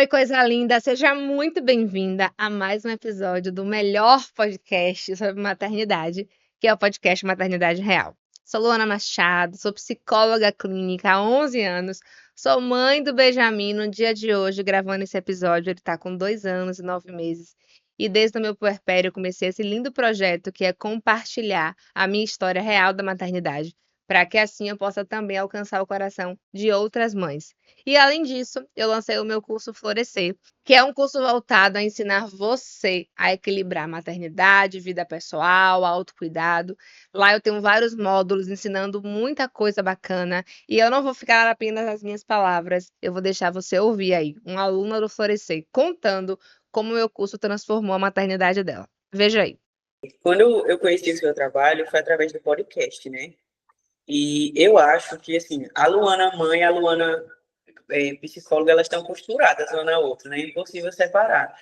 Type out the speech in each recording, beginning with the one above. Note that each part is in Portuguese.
Oi, coisa linda! Seja muito bem-vinda a mais um episódio do melhor podcast sobre maternidade, que é o podcast Maternidade Real. Sou Luana Machado, sou psicóloga clínica há 11 anos, sou mãe do Benjamin no dia de hoje, gravando esse episódio. Ele está com 2 anos e 9 meses. E desde o meu puerpério eu comecei esse lindo projeto que é compartilhar a minha história real da maternidade, para que assim eu possa também alcançar o coração de outras mães. E além disso, eu lancei o meu curso Florescer, que é um curso voltado a ensinar você a equilibrar maternidade, vida pessoal, autocuidado. Lá eu tenho vários módulos ensinando muita coisa bacana e eu não vou ficar apenas nas minhas palavras, eu vou deixar você ouvir aí, uma aluna do Florescer, contando como o meu curso transformou a maternidade dela. Veja aí. Quando eu conheci o seu trabalho, foi através do podcast, né? E eu acho que, assim, a Luana mãe e a Luana psicóloga, elas estão costuradas uma na outra, né? É impossível separar.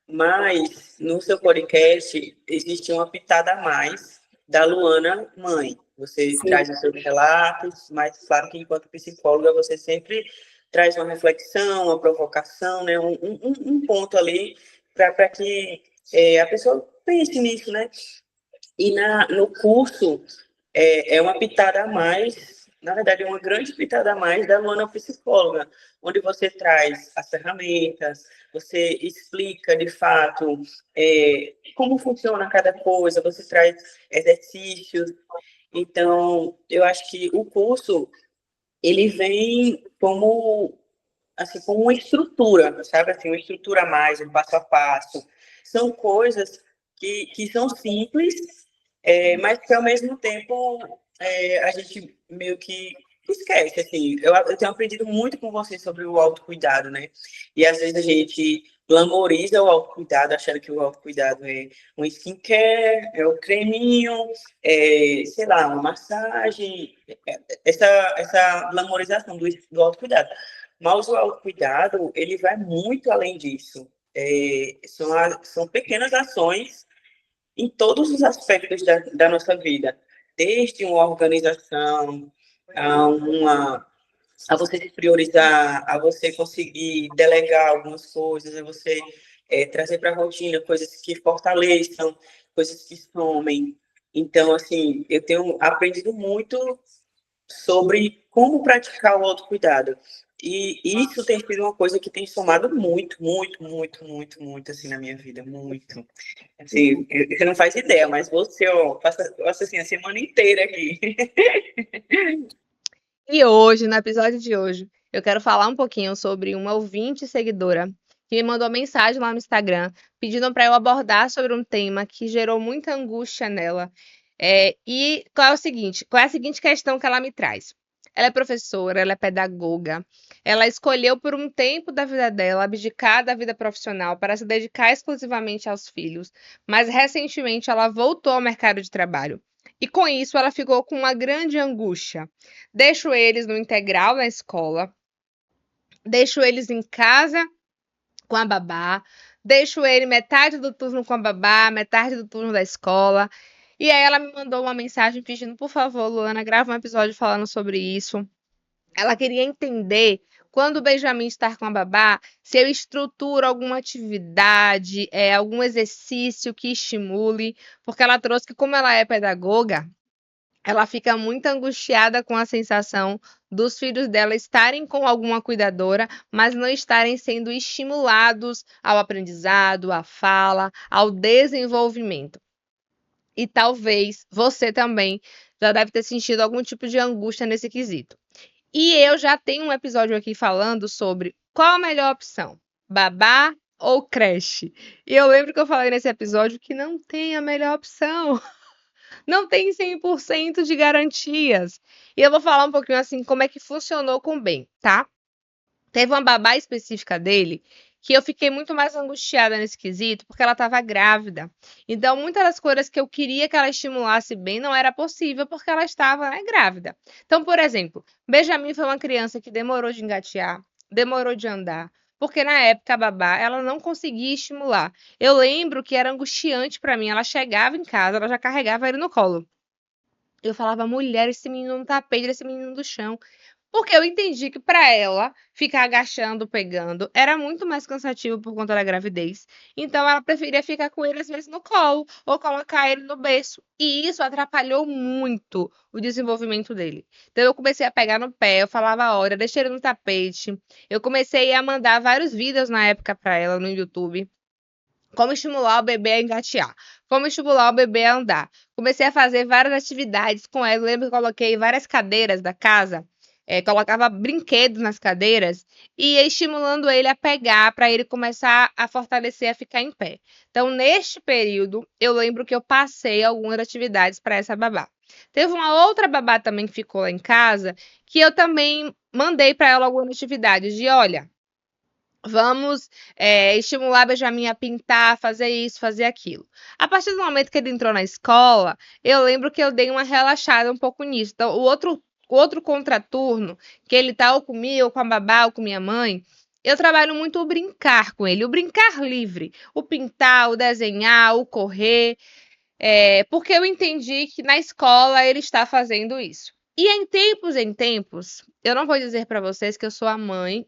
Mas, no seu podcast, existe uma pitada a mais da Luana mãe. Você traz os seus relatos, mas, claro que, enquanto psicóloga, você sempre traz uma reflexão, uma provocação, né? Um ponto ali para que a pessoa pense nisso, né? E no curso é uma pitada a mais, na verdade, é uma grande pitada a mais da Luana Psicóloga, onde você traz as ferramentas, você explica, de fato, como funciona cada coisa, você traz exercícios. Então, eu acho que o curso, ele vem como, assim, como uma estrutura, sabe? Assim, uma estrutura a mais, um passo a passo. São coisas que são simples, mas que, ao mesmo tempo, a gente meio que esquece, assim. Eu tenho aprendido muito com você sobre o autocuidado, né? E, às vezes, a gente glamoriza o autocuidado, achando que o autocuidado é um skincare, é o creminho, sei lá, uma massagem, essa glamorização do autocuidado. Mas o autocuidado, ele vai muito além disso. São pequenas ações em todos os aspectos da nossa vida, desde uma organização, a você se priorizar, a você conseguir delegar algumas coisas, a você trazer para a rotina coisas que fortaleçam, coisas que somem. Então, assim, eu tenho aprendido muito sobre como praticar o autocuidado. E isso tem sido uma coisa que tem somado muito, muito, muito, muito, muito, assim, na minha vida, muito. Assim, você não faz ideia, mas você, ó, passa assim, a semana inteira aqui. E hoje, no episódio de hoje, eu quero falar um pouquinho sobre uma ouvinte seguidora que me mandou mensagem lá no Instagram pedindo para eu abordar sobre um tema que gerou muita angústia nela. E qual é a seguinte questão que ela me traz? Ela é professora, ela é pedagoga, ela escolheu por um tempo da vida dela abdicar da vida profissional para se dedicar exclusivamente aos filhos, mas recentemente ela voltou ao mercado de trabalho. E com isso ela ficou com uma grande angústia. Deixo eles no integral na escola, deixo eles em casa com a babá, deixo ele metade do turno com a babá, metade do turno da escola. E aí ela me mandou uma mensagem pedindo, por favor, Luana, grava um episódio falando sobre isso. Ela queria entender quando o Benjamin estar com a babá, se eu estruturo alguma atividade, algum exercício que estimule, porque ela trouxe que, como ela é pedagoga, ela fica muito angustiada com a sensação dos filhos dela estarem com alguma cuidadora, mas não estarem sendo estimulados ao aprendizado, à fala, ao desenvolvimento. E talvez você também já deve ter sentido algum tipo de angústia nesse quesito. E eu já tenho um episódio aqui falando sobre qual a melhor opção, babá ou creche. E eu lembro que eu falei nesse episódio que não tem a melhor opção. Não tem 100% de garantias. E eu vou falar um pouquinho assim como é que funcionou com o Ben, tá? Teve uma babá específica dele que eu fiquei muito mais angustiada nesse quesito porque ela estava grávida. Então, muitas das coisas que eu queria que ela estimulasse bem não era possível porque ela estava, né, grávida. Então, por exemplo, Benjamin foi uma criança que demorou de engatear, demorou de andar, porque na época a babá ela não conseguia estimular. Eu lembro que era angustiante para mim. Ela chegava em casa, ela já carregava ele no colo. Eu falava, mulher, esse menino não tá peito, esse menino do chão. Porque eu entendi que para ela ficar agachando, pegando, era muito mais cansativo por conta da gravidez. Então ela preferia ficar com ele às vezes no colo ou colocar ele no berço. E isso atrapalhou muito o desenvolvimento dele. Então eu comecei a pegar no pé, eu falava, olha, deixa ele no tapete. Eu comecei a mandar vários vídeos na época para ela no YouTube. Como estimular o bebê a engatear, como estimular o bebê a andar. Comecei a fazer várias atividades com ela. Eu lembro que coloquei várias cadeiras da casa, colocava brinquedos nas cadeiras e ia estimulando ele a pegar para ele começar a fortalecer, a ficar em pé. Então, neste período, eu lembro que eu passei algumas atividades para essa babá. Teve uma outra babá também que ficou lá em casa, que eu também mandei para ela algumas atividades de, olha, vamos estimular Benjamin a pintar, fazer isso, fazer aquilo. A partir do momento que ele entrou na escola, eu lembro que eu dei uma relaxada um pouco nisso. Então, o outro contraturno, que ele tá ou comigo, ou com a babá, ou com minha mãe, eu trabalho muito o brincar com ele, o brincar livre, o pintar, o desenhar, o correr, porque eu entendi que na escola ele está fazendo isso. E em tempos, eu não vou dizer para vocês que eu sou a mãe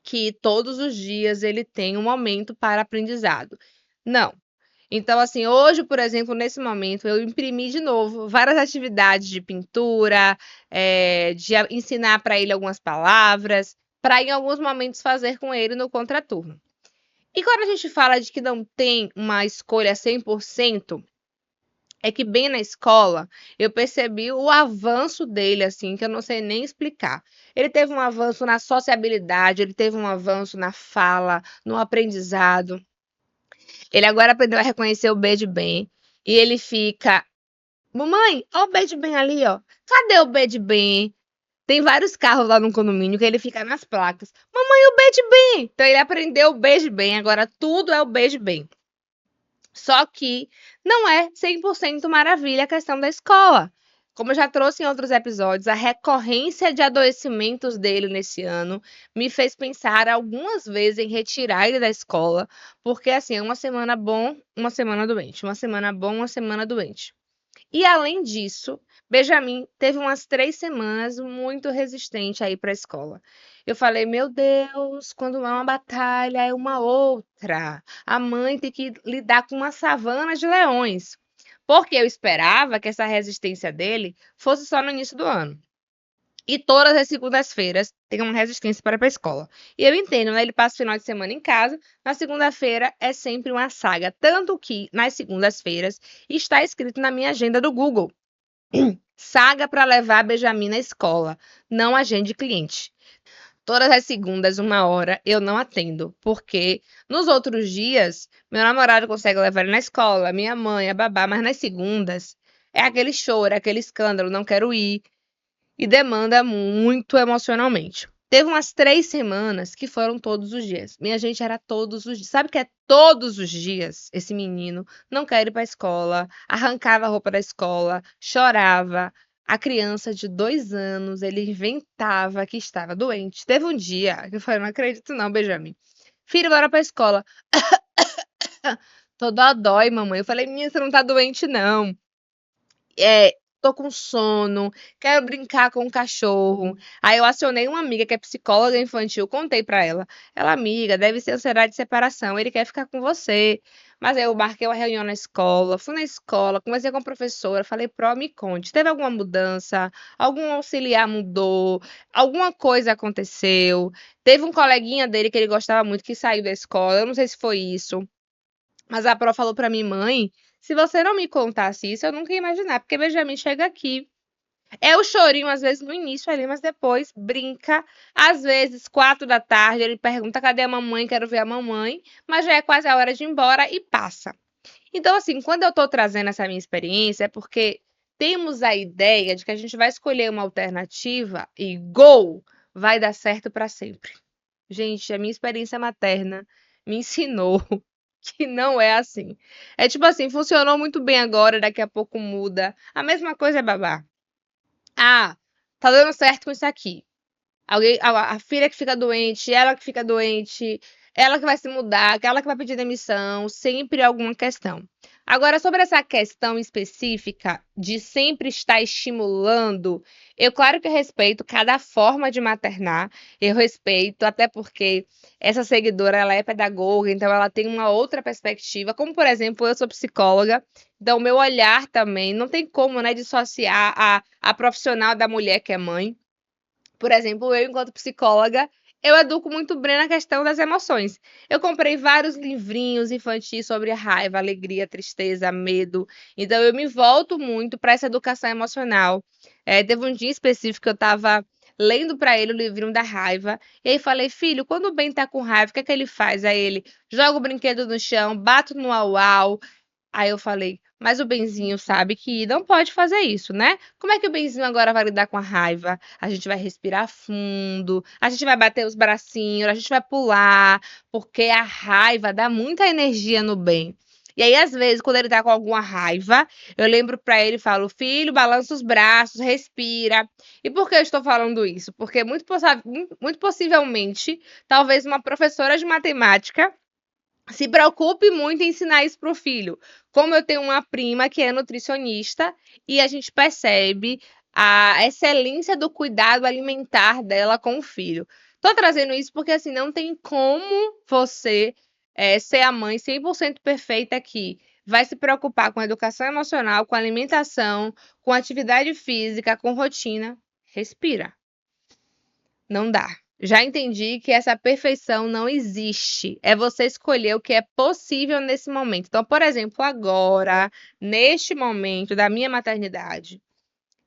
que todos os dias ele tem um momento para aprendizado. Não. Então, assim, hoje, por exemplo, nesse momento, eu imprimi de novo várias atividades de pintura, de ensinar para ele algumas palavras, para em alguns momentos fazer com ele no contraturno. E quando a gente fala de que não tem uma escolha 100%, é que bem na escola eu percebi o avanço dele, assim, que eu não sei nem explicar. Ele teve um avanço na sociabilidade, ele teve um avanço na fala, no aprendizado. Ele agora aprendeu a reconhecer o B de bem. E ele fica, mamãe, olha o B de bem ali, ó. Cadê o B de bem? Tem vários carros lá no condomínio que ele fica nas placas. Mamãe, o B de bem! Então ele aprendeu o B de bem, agora tudo é o B de bem. Só que não é 100% maravilha a questão da escola. Como eu já trouxe em outros episódios, a recorrência de adoecimentos dele nesse ano me fez pensar algumas vezes em retirar ele da escola, porque assim, é uma semana bom, uma semana doente, uma semana bom, uma semana doente. E além disso, Benjamin teve umas 3 semanas muito resistente aí para a escola. Eu falei, meu Deus, quando é uma batalha é uma outra. A mãe tem que lidar com uma savana de leões. Porque eu esperava que essa resistência dele fosse só no início do ano. E todas as segundas-feiras tem uma resistência para ir para a escola. E eu entendo, né? Ele passa o final de semana em casa, na segunda-feira é sempre uma saga. Tanto que, nas segundas-feiras, está escrito na minha agenda do Google. Saga para levar Benjamin na escola. Não agende cliente. Todas as segundas, 1 hora, eu não atendo. Porque nos outros dias, meu namorado consegue levar ele na escola, minha mãe, a babá, mas nas segundas é aquele choro, é aquele escândalo, não quero ir e demanda muito emocionalmente. Teve umas 3 semanas que foram todos os dias. Minha gente, era todos os dias. Sabe o que é todos os dias? Esse menino não quer ir para a escola, arrancava a roupa da escola, chorava. A criança de 2 anos, ele inventava que estava doente. Teve um dia que eu falei, não acredito não, Benjamin. Filho, bora para a escola. Tô dói, mamãe. Eu falei, menina, você não tá doente, não. Tô com sono, quero brincar com o cachorro. Aí eu acionei uma amiga que é psicóloga infantil, contei pra ela. Ela, amiga, deve ser ansiedade de separação, ele quer ficar com você. Mas aí eu marquei uma reunião na escola, fui na escola, conversei com a professora, falei, Pro, me conte, teve alguma mudança? Algum auxiliar mudou? Alguma coisa aconteceu? Teve um coleguinha dele que ele gostava muito que saiu da escola, eu não sei se foi isso. Mas a Pro falou pra mim, mãe, se você não me contasse isso, eu nunca ia imaginar, porque Benjamin chega aqui. É o chorinho, às vezes, no início ali, mas depois brinca. Às vezes, 4 da tarde, ele pergunta: cadê a mamãe? Quero ver a mamãe. Mas já é quase a hora de ir embora e passa. Então, assim, quando eu tô trazendo essa minha experiência, é porque temos a ideia de que a gente vai escolher uma alternativa e gol! Vai dar certo para sempre. Gente, a minha experiência materna me ensinou que não é assim. É tipo assim, funcionou muito bem agora, daqui a pouco muda. A mesma coisa é babá. Ah, tá dando certo com isso aqui. Alguém, a filha que fica doente, ela que fica doente. ela que vai se mudar, aquela que vai pedir demissão, sempre alguma questão. Agora, sobre essa questão específica de sempre estar estimulando, eu claro que respeito cada forma de maternar, eu respeito, até porque essa seguidora, ela é pedagoga, então ela tem uma outra perspectiva, como por exemplo, eu sou psicóloga, então o meu olhar também, não tem como, né, dissociar a profissional da mulher que é mãe. Por exemplo, eu, enquanto psicóloga, eu educo muito bem na questão das emoções. Eu comprei vários livrinhos infantis sobre raiva, alegria, tristeza, medo. Então, eu me volto muito para essa educação emocional. Teve um dia específico que eu estava lendo para ele o livrinho da raiva. E aí falei, filho, quando o Ben tá com raiva, o que é que ele faz? Aí ele joga o brinquedo no chão, bate no au-au. Aí eu falei, mas o Benzinho sabe que não pode fazer isso, né? Como é que o Benzinho agora vai lidar com a raiva? A gente vai respirar fundo, a gente vai bater os bracinhos, a gente vai pular, porque a raiva dá muita energia no Ben. E aí, às vezes, quando ele tá com alguma raiva, eu lembro pra ele e falo, filho, balança os braços, respira. E por que eu estou falando isso? Porque muito possivelmente, talvez uma professora de matemática se preocupe muito em ensinar isso para o filho. Como eu tenho uma prima que é nutricionista e a gente percebe a excelência do cuidado alimentar dela com o filho. Tô trazendo isso porque assim não tem como você ser a mãe 100% perfeita aqui. Vai se preocupar com a educação emocional, com a alimentação, com atividade física, com rotina. Respira. Não dá. Já entendi que essa perfeição não existe. É você escolher o que é possível nesse momento. Então, por exemplo, agora, neste momento da minha maternidade,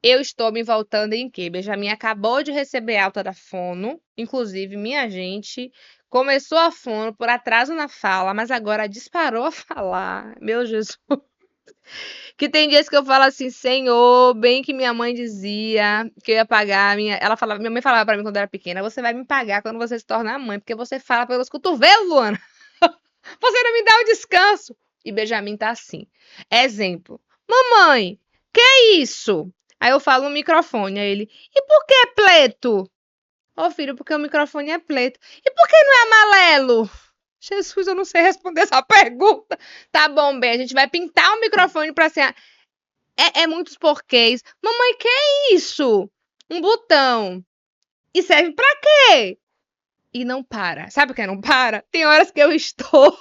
eu estou me voltando em quê? Benjamin acabou de receber alta da fono, inclusive minha gente começou a fono por atraso na fala, mas agora disparou a falar. Meu Jesus. Que tem dias que eu falo assim, Senhor, bem que minha mãe dizia que eu ia pagar minha mãe falava pra mim quando eu era pequena, você vai me pagar quando você se tornar mãe, porque você fala pelos cotovelos, Luana. Você não me dá o descanso. E Benjamin tá assim. Exemplo. Mamãe, que é isso? Aí eu falo no microfone, aí ele, e por que é pleto? Ô filho, porque o microfone é pleto. E por que não é amarelo? Jesus, eu não sei responder essa pergunta. Tá bom, bem, a gente vai pintar o microfone pra ser. É muitos porquês. Mamãe, que é isso? Um botão. E serve pra quê? E não para. Sabe o que não para? Tem horas que eu estou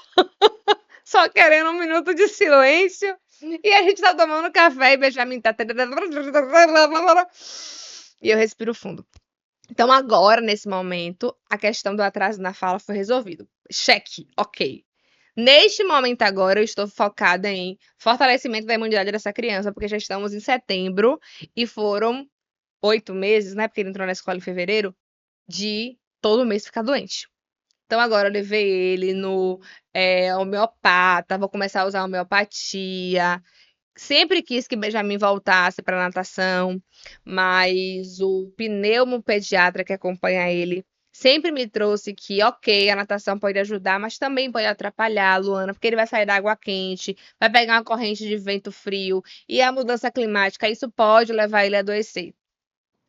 só querendo um minuto de silêncio. E a gente tá tomando café e Benjamin tá. E eu respiro fundo. Então, agora, nesse momento, a questão do atraso na fala foi resolvido. Cheque, ok. Neste momento agora, eu estou focada em fortalecimento da imunidade dessa criança, porque já estamos em setembro e foram 8 meses, né? Porque ele entrou na escola em fevereiro, de todo mês ficar doente. Então agora eu levei ele no homeopata, vou começar a usar homeopatia. Sempre quis que Benjamin voltasse para natação, mas o pneumopediatra que acompanha ele sempre me trouxe que, ok, a natação pode ajudar, mas também pode atrapalhar, Luana, porque ele vai sair da água quente, vai pegar uma corrente de vento frio, e a mudança climática, isso pode levar ele a adoecer.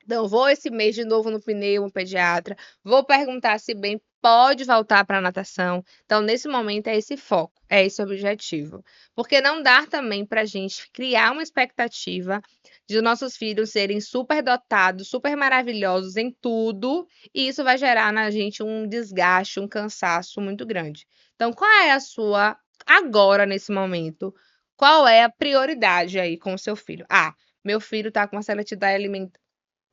Então, vou esse mês de novo no pneumopediatra, vou perguntar se bem pode voltar para a natação. Então, nesse momento, é esse foco, é esse objetivo. Porque não dá também para a gente criar uma expectativa de nossos filhos serem super dotados, super maravilhosos em tudo, e isso vai gerar na gente um desgaste, um cansaço muito grande. Então, qual é a sua, agora, nesse momento, qual é a prioridade aí com o seu filho? Ah, meu filho está com uma seletividade alimentar.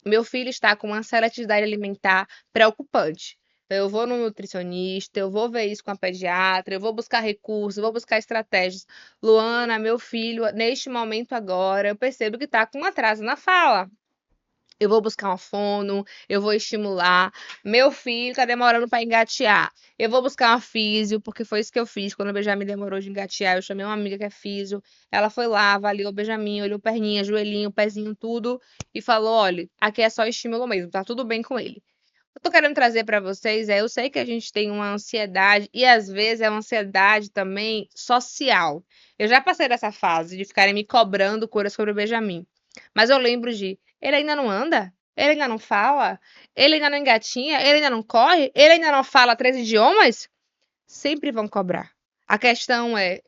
Meu filho está com uma seletividade alimentar preocupante. Então, eu vou no nutricionista, eu vou ver isso com a pediatra, eu vou buscar recursos, eu vou buscar estratégias. Luana, meu filho, neste momento agora, eu percebo que está com um atraso na fala. Eu vou buscar uma fono, eu vou estimular. Meu filho tá demorando para engatear. Eu vou buscar uma físio, porque foi isso que eu fiz. Quando o Benjamin demorou de engatear, eu chamei uma amiga que é físio. Ela foi lá, avaliou o Benjamin, olhou perninha, joelhinho, pezinho, tudo. E falou, olha, aqui é só estímulo mesmo, tá tudo bem com ele. Eu tô querendo trazer para vocês, eu sei que a gente tem uma ansiedade, e às vezes é uma ansiedade também social. Eu já passei dessa fase de ficarem me cobrando coisas sobre o Benjamin. Mas eu lembro de, ele ainda não anda? Ele ainda não fala? Ele ainda não engatinha? Ele ainda não corre? Ele ainda não fala 3 idiomas? sempre vão cobrar. A questão é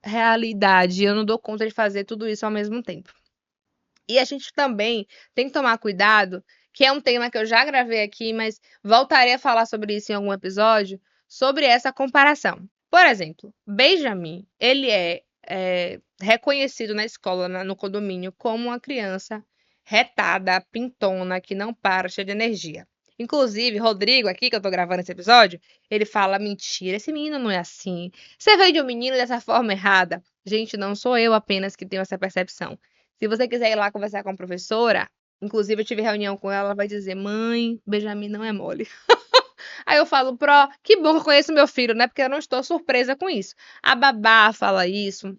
realidade, eu não dou conta de fazer tudo isso ao mesmo tempo. E a gente também tem que tomar cuidado, que é um tema que eu já gravei aqui, mas voltarei a falar sobre isso em algum episódio, sobre essa comparação. Por exemplo, Benjamin, ele é reconhecido na escola, no condomínio, como uma criança retada, pintona, que não para, cheia de energia. Inclusive, Rodrigo, aqui que eu tô gravando esse episódio, ele fala: mentira, esse menino não é assim. Você veio de um menino dessa forma errada. Gente, não sou eu apenas que tenho essa percepção. Se você quiser ir lá conversar com a professora, inclusive eu tive reunião com ela, ela vai dizer: mãe, Benjamin não é mole. Aí eu falo: Pró, que bom que eu conheço meu filho, né? Porque eu não estou surpresa com isso. A babá fala isso.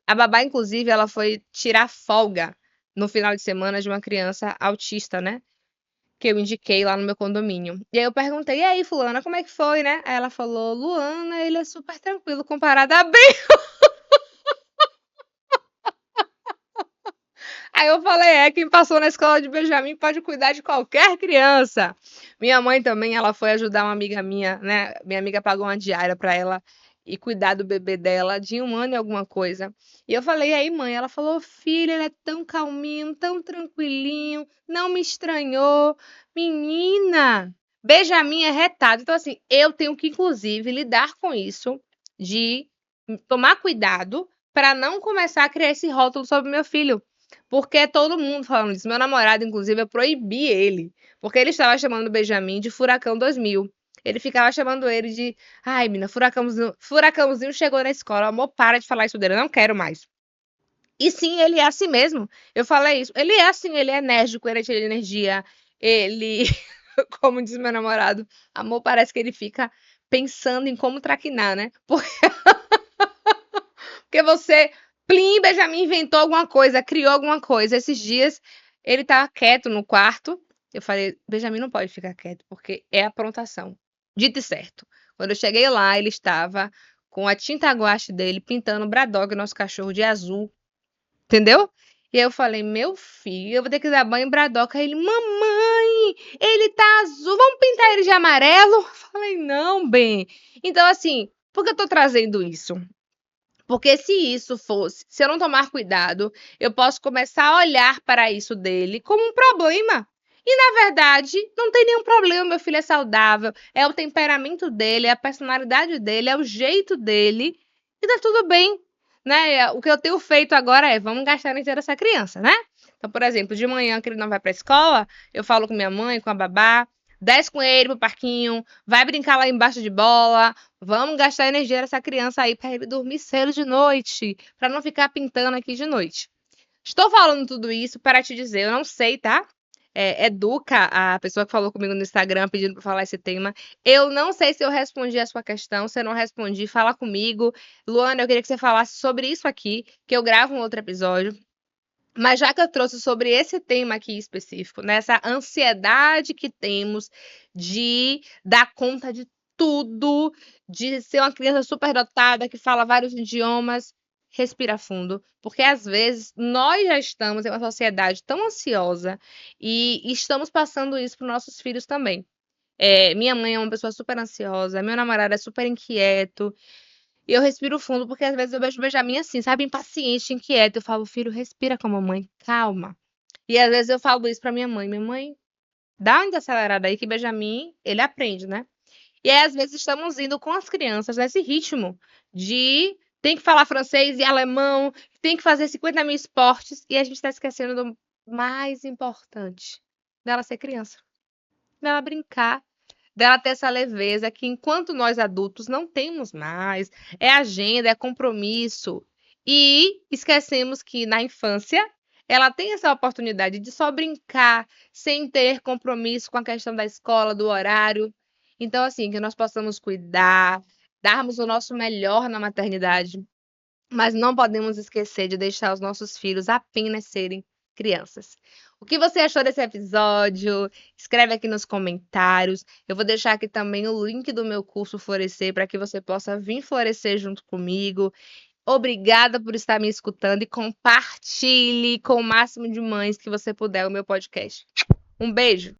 A babá, inclusive, ela foi tirar folga no final de semana de uma criança autista, né? Que eu indiquei lá no meu condomínio. E aí eu perguntei: e aí, fulana, como é que foi, né? Aí ela falou: Luana, ele é super tranquilo comparado a Ben. Aí eu falei: quem passou na escola de Benjamin pode cuidar de qualquer criança. Minha mãe também, ela foi ajudar uma amiga minha, né? Minha amiga pagou uma diária pra ela e cuidar do bebê dela de 1 ano e alguma coisa. E eu falei: e aí, mãe? Ela falou: filha, ele é tão calminho, tão tranquilinho, não me estranhou. Menina, Benjamin é retado. Então, assim, eu tenho que, inclusive, lidar com isso, de tomar cuidado para não começar a criar esse rótulo sobre meu filho. Porque é todo mundo falando isso. Meu namorado, inclusive, eu proibi ele. Porque ele estava chamando o Benjamin de Furacão 2000. Ele ficava chamando ele de: ai, mina, furacãozinho chegou na escola. Amor, para de falar isso dele. Eu não quero mais. E sim, ele é assim mesmo. Eu falei isso. Ele é assim, ele é enérgico, ele é cheio de energia. Ele, como diz meu namorado, amor, parece que ele fica pensando em como traquinar, né? Porque você, plim, Benjamin inventou alguma coisa, criou alguma coisa. Esses dias ele tava quieto no quarto. Eu falei: Benjamin não pode ficar quieto, porque é aprontação. Dito e certo. Quando eu cheguei lá, ele estava com a tinta guache dele pintando o Braddock, nosso cachorro, de azul. Entendeu? E aí eu falei: meu filho, eu vou ter que dar banho em Braddock. Aí ele: mamãe, ele tá azul, vamos pintar ele de amarelo? Eu falei: não, bem. Então, assim, por que eu tô trazendo isso? Porque se isso fosse, se eu não tomar cuidado, eu posso começar a olhar para isso dele como um problema. E na verdade, não tem nenhum problema, meu filho é saudável, é o temperamento dele, é a personalidade dele, é o jeito dele, e tá tudo bem, né? O que eu tenho feito agora é: vamos gastar a energia dessa criança, né? Então, por exemplo, de manhã que ele não vai pra escola, eu falo com minha mãe, com a babá, desce com ele pro parquinho, vai brincar lá embaixo de bola. Vamos gastar a energia dessa criança aí para ele dormir cedo de noite, para não ficar pintando aqui de noite. Estou falando tudo isso para te dizer, eu não sei, tá? Educa, a pessoa que falou comigo no Instagram pedindo para falar esse tema. Eu não sei se eu respondi a sua questão. Se eu não respondi, fala comigo. Luana, eu queria que você falasse sobre isso aqui, que eu gravo um outro episódio. Mas já que eu trouxe sobre esse tema aqui específico, nessa ansiedade que temos de dar conta de tudo, de ser uma criança superdotada que fala vários idiomas, respira fundo, porque às vezes nós já estamos em uma sociedade tão ansiosa e estamos passando isso para os nossos filhos também. Minha mãe é uma pessoa super ansiosa, meu namorado é super inquieto, e eu respiro fundo, porque às vezes eu vejo o Benjamin assim, sabe, impaciente, inquieto. Eu falo: filho, respira com a mamãe, calma. E às vezes eu falo isso pra minha mãe, dá uma desacelerada aí que Benjamin, ele aprende, né? E aí às vezes estamos indo com as crianças nesse ritmo de tem que falar francês e alemão, tem que fazer 50 mil esportes, e a gente tá esquecendo do mais importante, dela ser criança, dela brincar, dela ter essa leveza que enquanto nós adultos não temos mais, é agenda, é compromisso, e esquecemos que na infância ela tem essa oportunidade de só brincar sem ter compromisso com a questão da escola, do horário. Então, assim, que nós possamos cuidar, darmos o nosso melhor na maternidade, mas não podemos esquecer de deixar os nossos filhos apenas serem crianças. O que você achou desse episódio? Escreve aqui nos comentários. Eu vou deixar aqui também o link do meu curso Florescer para que você possa vir florescer junto comigo. Obrigada por estar me escutando e compartilhe com o máximo de mães que você puder o meu podcast. Um beijo!